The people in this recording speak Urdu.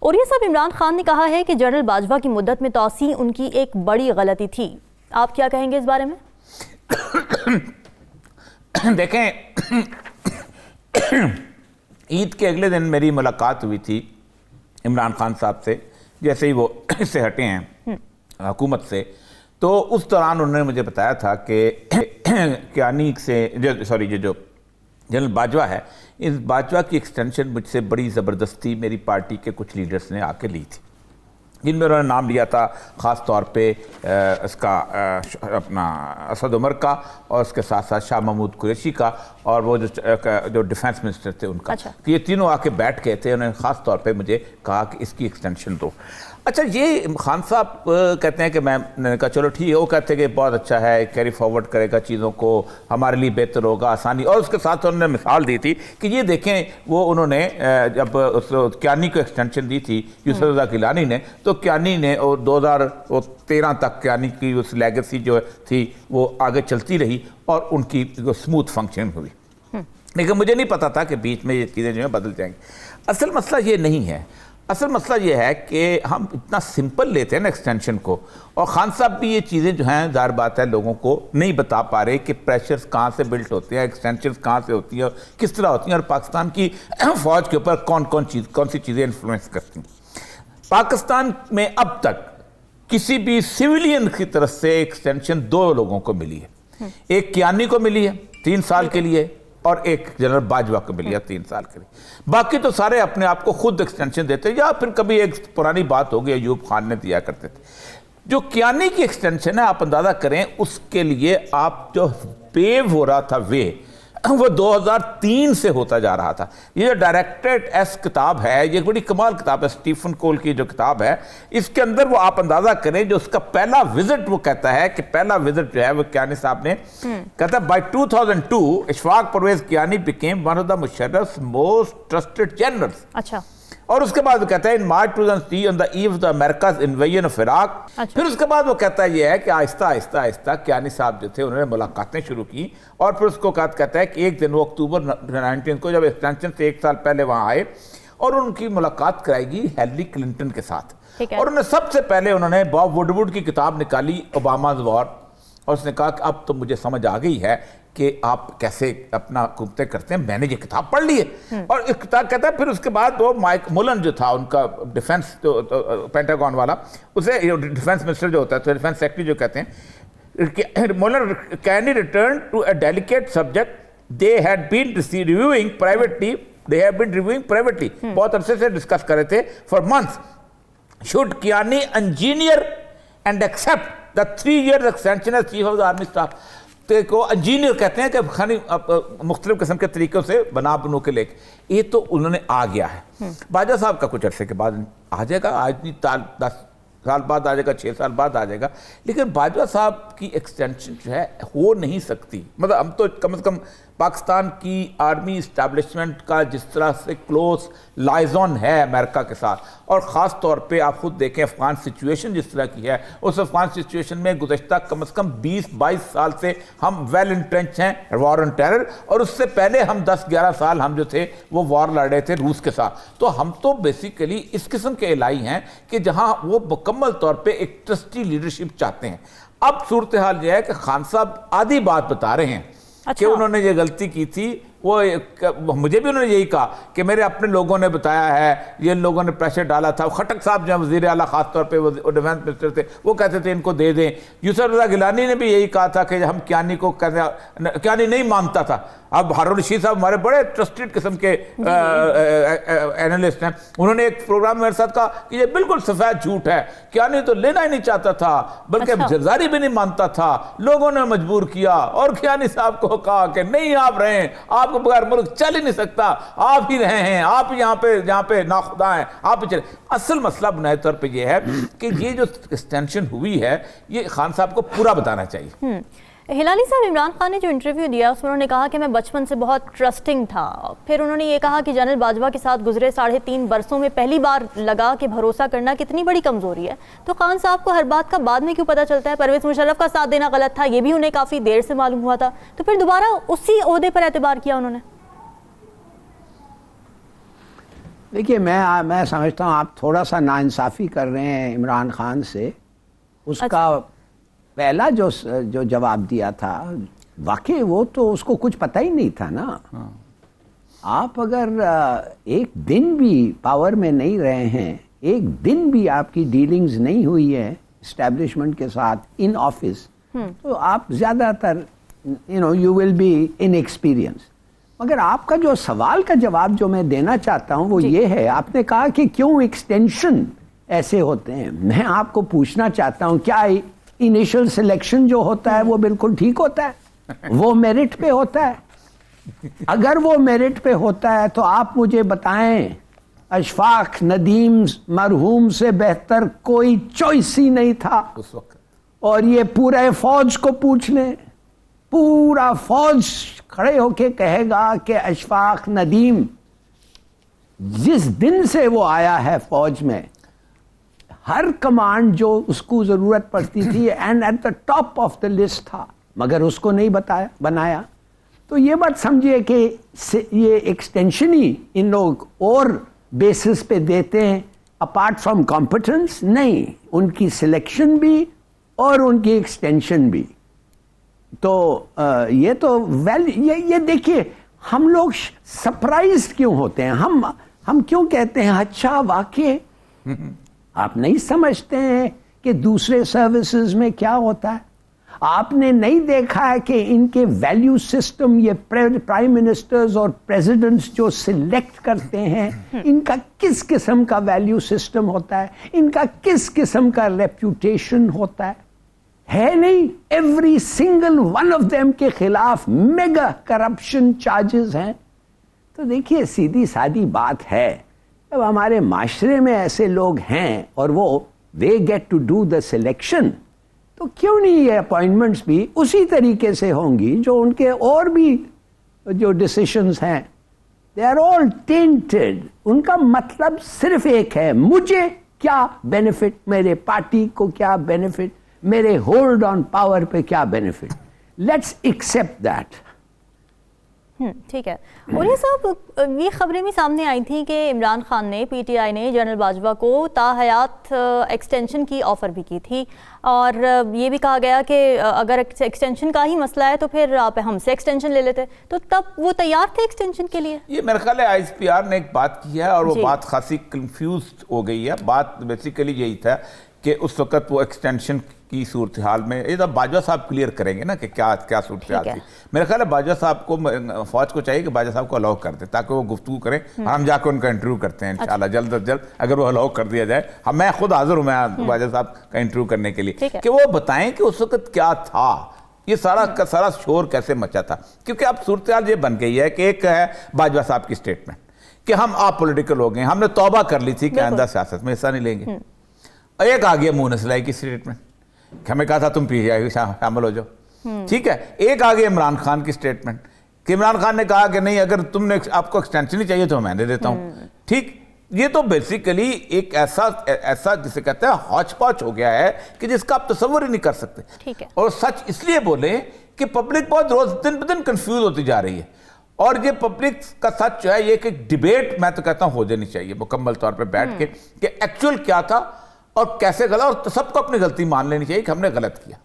اوریہ صاحب، عمران خان نے کہا ہے کہ جنرل باجوہ کی مدت میں توسیع ان کی ایک بڑی غلطی تھی. آپ کیا کہیں گے اس بارے میں؟ دیکھیں، عید کے اگلے دن میری ملاقات ہوئی تھی عمران خان صاحب سے، جیسے ہی وہ اس سے ہٹے ہیں حکومت سے، تو اس دوران انہوں نے مجھے بتایا تھا کہ کیانی سے جو جنرل باجوہ ہے، اس باجوہ کی ایکسٹینشن مجھ سے بڑی زبردستی میری پارٹی کے کچھ لیڈرز نے آ کے لی تھی، جن میں انہوں نے نام لیا تھا خاص طور پہ اس کا اپنا اسد عمر کا، اور اس کے ساتھ ساتھ شاہ محمود قریشی کا، اور وہ جو ڈیفنس منسٹر تھے ان کا. کہ یہ تینوں آ کے بیٹھ گئے تھے. انہوں نے خاص طور پہ مجھے کہا کہ اس کی ایکسٹینشن دو. اچھا، یہ خان صاحب کہتے ہیں کہ میں نے کہا چلو ٹھیک ہے. وہ کہتے ہیں کہ بہت اچھا ہے، کیری فارورڈ کرے گا چیزوں کو، ہمارے لیے بہتر ہوگا، آسانی. اور اس کے ساتھ انہوں نے مثال دی تھی کہ یہ دیکھیں، وہ انہوں نے جب اس کیانی کو ایکسٹینشن دی تھی یوسف رضا گیلانی نے، تو کیانی نے 2013 تک کیانی کی اس لیگیسی جو تھی وہ آگے چلتی رہی اور ان کی اسموتھ فنکشن ہوئی. لیکن مجھے نہیں پتا تھا کہ بیچ میں یہ چیزیں جو ہیں بدل جائیں گی. اصل مسئلہ یہ نہیں ہے. اصل مسئلہ یہ ہے کہ ہم اتنا سمپل لیتے ہیں نا ایکسٹینشن کو، اور خان صاحب بھی یہ چیزیں جو ہیں ظاہر بات ہے لوگوں کو نہیں بتا پا رہے کہ پریشرز کہاں سے بلٹ ہوتے ہیں، ایکسٹینشنز کہاں سے ہوتی ہیں اور کس طرح ہوتی ہیں، اور پاکستان کی فوج کے اوپر کون سی چیزیں انفلوئنس کرتی ہیں. پاکستان میں اب تک کسی بھی سویلین کی طرف سے ایکسٹینشن 2 لوگوں کو ملی ہے. ایک کیانی کو ملی ہے 3 سال کے لیے، اور ایک جنرل باجوہ کو ملی ہے 3 سال کے لیے. باقی تو سارے اپنے آپ کو خود ایکسٹینشن دیتے، یا پھر کبھی ایک پرانی بات ہوگی ایوب خان نے دیا کرتے تھے. جو کیانی کی ایکسٹینشن ہے، آپ اندازہ کریں اس کے لیے آپ جو پیو ہو رہا تھا وہ 2003 سے ہوتا جا رہا تھا. یہ جو ڈائریکٹریٹ ایس کتاب ہے، یہ بڑی کمال کتاب ہے، سٹیفن کول کی جو کتاب ہے، اس کے اندر وہ آپ اندازہ کریں جو اس کا پہلا وزٹ، وہ کہتا ہے کہ پہلا وزٹ جو ہے وہ کیانی صاحب نے کہتا ہے by 2002 Ashfaq Parvez Kayani became one of the Musharraf's most trusted generals. اچھا. اور اس کے بعد وہ کہتا ہے in March 2003 on the eve of the America's invasion of Iraq. پھر اس کے بعد وہ کہتا ہے یہ ہے کہ آہستہ آہستہ کیانی صاحب جو تھے انہوں نے ملاقاتیں شروع کی، اور پھر اس کو کہتا ہے کہ ایک دن وہ اکتوبر 19 کو جب ایکسٹینشن سے 1 سال پہلے وہاں آئے اور ان کی ملاقات کرائے گی ہیلری کلنٹن کے ساتھ. اور انہوں نے سب سے پہلے انہوں نے باب وڈ کی کتاب نکالی اوباماز وار، اور اس نے کہا کہ اب تو مجھے سمجھ آ گئی ہے کہ آپ کیسے اپنا حکومتیں کرتے ہیں، میں نے یہ کتاب پڑھ لی ہے. اور اس کتاب کہتا ہے پھر اس کے بعد وہ مائک مولن جو تھا ان کا ڈیفنس پینٹاگون والا، اسے ڈیفنس منسٹر جو ہوتا ہے، ڈیفنس سیکرٹری جو کہتے ہیں، Mullen Kayani return to a delicate subject they had been reviewing privately, بہت عرصے سے ڈسکس کر رہے تھے for months. Should Kayani engineer and accept the 3 years extension as chief of the army staff. کو انجینئر کہتے ہیں کہ مختلف قسم کے طریقوں سے بنو کے لے کے، یہ تو انہوں نے آ گیا ہے. باجوہ صاحب کا کچھ عرصے کے بعد آ جائے گا، آج نہیں 10 سال بعد آ جائے گا، 6 سال بعد آ جائے گا. لیکن باجوہ صاحب کی ایکسٹینشن جو ہے ہو نہیں سکتی. مطلب ہم تو کم از کم پاکستان کی آرمی اسٹیبلشمنٹ کا جس طرح سے کلوز لائزون ہے امریکہ کے ساتھ، اور خاص طور پہ آپ خود دیکھیں افغان سچویشن جس طرح کی ہے، اس افغان سچویشن میں گزشتہ کم از کم 20-22 سال سے ہم ویل انٹرنچ ہیں وار آن ٹیرر، اور اس سے پہلے ہم 10-11 سال ہم جو تھے وہ وار لڑ رہے تھے روس کے ساتھ. تو ہم تو بیسیکلی اس قسم کے الہی ہیں کہ جہاں وہ مکمل طور پہ ایک ٹرسٹی لیڈرشپ چاہتے ہیں. اب صورتحال یہ ہے کہ خان صاحب آدھی بات بتا رہے ہیں کہ انہوں نے یہ غلطی کی تھی. وہ مجھے بھی انہوں نے یہی کہا کہ میرے اپنے لوگوں نے بتایا ہے، یہ لوگوں نے پریشر ڈالا تھا. خٹک صاحب جو وزیر اعلیٰ خاص طور پہ وہ ڈیفنس منسٹر تھے، وہ کہتے تھے ان کو دے دیں. یوسف رضا گیلانی نے بھی یہی کہا تھا کہ ہم کیانی کو کیانی نہیں مانتا تھا. اب ہارون رشید صاحب ہمارے بڑے ٹرسٹڈ قسم کے اینالسٹ ہیں، انہوں نے ایک پروگرام میرے ساتھ کہا کہ یہ بالکل سفید جھوٹ ہے، کیانی تو لینا ہی نہیں چاہتا تھا، بلکہ زرداری بھی نہیں مانتا تھا، لوگوں نے مجبور کیا. اور کیانی صاحب کو کہا کہ نہیں آپ رہیں، آپ کو بغیر ملک چل ہی نہیں سکتا، آپ ہی رہے ہیں، آپ یہاں پہ ناخدا ہیں، آپ ہی چلے. اصل مسئلہ بنیادی طور پہ یہ ہے کہ یہ جو ایکسٹینشن ہوئی ہے یہ خان صاحب کو پورا بتانا چاہیے. ہلالی صاحب، عمران خان نے جو انٹرویو دیا اس میں انہوں نے کہا کہ میں بچپن سے بہت ٹرسٹنگ تھا. پھر انہوں نے یہ کہا کہ جنرل باجوہ کے ساتھ گزرے 3.5 برسوں میں پہلی بار لگا کہ بھروسہ کرنا کتنی بڑی کمزوری ہے. تو خان صاحب کو ہر بات کا بعد میں کیوں پتہ چلتا ہے؟ پرویز مشرف کا ساتھ دینا غلط تھا، یہ بھی انہیں کافی دیر سے معلوم ہوا تھا، تو پھر دوبارہ اسی عہدے پر اعتبار کیا انہوں نے. دیکھیے میں سمجھتا ہوں آپ تھوڑا سا ناانصافی کر رہے ہیں عمران خان سے. اس کا پہلا جو جواب دیا تھا واقعی وہ تو اس کو کچھ پتہ ہی نہیں تھا نا. آپ اگر ایک دن بھی پاور میں نہیں رہے ہیں, ایک دن بھی آپ کی ڈیلنگز نہیں ہوئی ہے اسٹیبلشمنٹ کے ساتھ ان آفس, تو آپ زیادہ تر you will be in experience. مگر آپ کا جو سوال کا جواب جو میں دینا چاہتا ہوں وہ یہ ہے, آپ نے کہا کہ کیوں ایکسٹینشن ایسے ہوتے ہیں. میں آپ کو پوچھنا چاہتا ہوں کیا انیشل سلیکشن جو ہوتا ہے وہ بالکل ٹھیک ہوتا ہے؟ وہ میرٹ پہ ہوتا ہے؟ اگر وہ میرٹ پہ ہوتا ہے تو آپ مجھے بتائیں, اشفاق ندیم مرحوم سے بہتر کوئی چوائس ہی نہیں تھا اس وقت. اور یہ پورے فوج کو پوچھ لیں, پورا فوج کھڑے ہو کے کہے گا کہ اشفاق ندیم جس دن سے وہ آیا ہے فوج میں, ہر کمانڈ جو اس کو ضرورت پڑتی تھی and at the top of the list تھا, مگر اس کو نہیں بنایا. تو یہ بات سمجھیے کہ یہ ایکسٹینشن ہی ان لوگ اور بیسس پہ دیتے ہیں اپارٹ فرام کمپٹنس نہیں, ان کی سلیکشن بھی اور ان کی ایکسٹینشن بھی. تو یہ تو یہ دیکھیے ہم لوگ سرپرائز کیوں ہوتے ہیں, ہم کیوں کہتے ہیں اچھا واقعی آپ نہیں سمجھتے ہیں کہ دوسرے سروسز میں کیا ہوتا ہے؟ آپ نے نہیں دیکھا ہے کہ ان کے ویلیو سسٹم, یہ پرائم منسٹرز اور پریزیڈنٹس جو سلیکٹ کرتے ہیں, ان کا کس قسم کا ویلیو سسٹم ہوتا ہے, ان کا کس قسم کا ریپیوٹیشن ہوتا ہے نہیں. Every single one of them کے خلاف میگا کرپشن چارجز ہیں. تو دیکھیے سیدھی سادی بات ہے, اب ہمارے معاشرے میں ایسے لوگ ہیں اور وہ they get to do the selection, تو کیوں نہیں یہ اپوائنٹمنٹس بھی اسی طریقے سے ہوں گی جو ان کے اور بھی جو ڈیسیشنز ہیں, they are all tainted. ان کا مطلب صرف ایک ہے, مجھے کیا بینیفٹ, میرے پارٹی کو کیا بینیفٹ, میرے ہولڈ آن پاور پہ کیا بینیفٹ. Let's accept that. ٹھیک ہے. اولیاء صاحب, یہ خبریں بھی سامنے آئی تھیں کہ عمران خان نے, پی ٹی آئی نے جنرل باجوہ کو تاحیات ایکسٹینشن کی آفر بھی کی تھی, اور یہ بھی کہا گیا کہ اگر ایکسٹینشن کا ہی مسئلہ ہے تو پھر آپ ہم سے ایکسٹینشن لے لیتے. تو تب وہ تیار تھے ایکسٹینشن کے لیے؟ یہ میرا خیال ہے آئی ایس پی آر نے ایک بات کی ہے اور وہ بات خاصی کنفیوزڈ ہو گئی ہے. بات بیسیکلی یہی تھا کہ اس وقت وہ ایکسٹینشن کی صورتحال میں, یہ تو باجوہ صاحب کلیئر کریں گے نا کہ کیا صورتحال تھی. میرا خیال ہے باجوہ صاحب کو, فوج کو چاہیے کہ باجوہ صاحب کو الاؤ کر دے تاکہ وہ گفتگو کریں, ہم جا کے ان کا انٹرویو کرتے ہیں انشاءاللہ جلد از جلد, اگر وہ الاؤ کر دیا جائے. میں خود حاضر ہوں میں باجوہ صاحب کا انٹرویو کرنے کے لیے کہ وہ بتائیں کہ اس وقت کیا تھا, یہ سارا کا سارا شور کیسے مچا تھا. کیونکہ اب صورتحال یہ بن گئی ہے کہ ایک ہے باجوہ صاحب کی اسٹیٹمنٹ کہ ہم آپ پولیٹیکل ہو گئے, ہم نے توبہ کر لی تھی کہ آئندہ سیاست میں حصہ نہیں لیں گے. ایک آگے منہ نسلائی کی اسٹیٹمنٹ کہ ہمیں کہا تھا تم پی ٹی آئی شامل ہو جاؤ. ٹھیک ہے. ایک آگے عمران خان کی اسٹیٹمنٹ کہ عمران خان نے کہا کہ نہیں, اگر تم نے آپ کو ایکسٹینشن ہی چاہیے تو میں دے دیتا ہوں. ٹھیک. یہ تو بیسیکلی ایک ایسا جسے کہتے ہیں ہاچ پاچ ہو گیا ہے کہ جس کا آپ تصور ہی نہیں کر سکتے. ٹھیک ہے. اور سچ اس لیے بولیں کہ پبلک بہت روز دن بدن کنفیوز ہوتی جا رہی ہے, اور یہ پبلک کا سچ جو ہے یہ کہ ڈیبیٹ میں تو کہتا ہوں ہو جانی چاہیے مکمل طور پہ بیٹھ کے کہ ایکچوئل کیا تھا اور کیسے غلط, اور سب کو اپنی غلطی مان لینی چاہیے کہ ہم نے غلط کیا.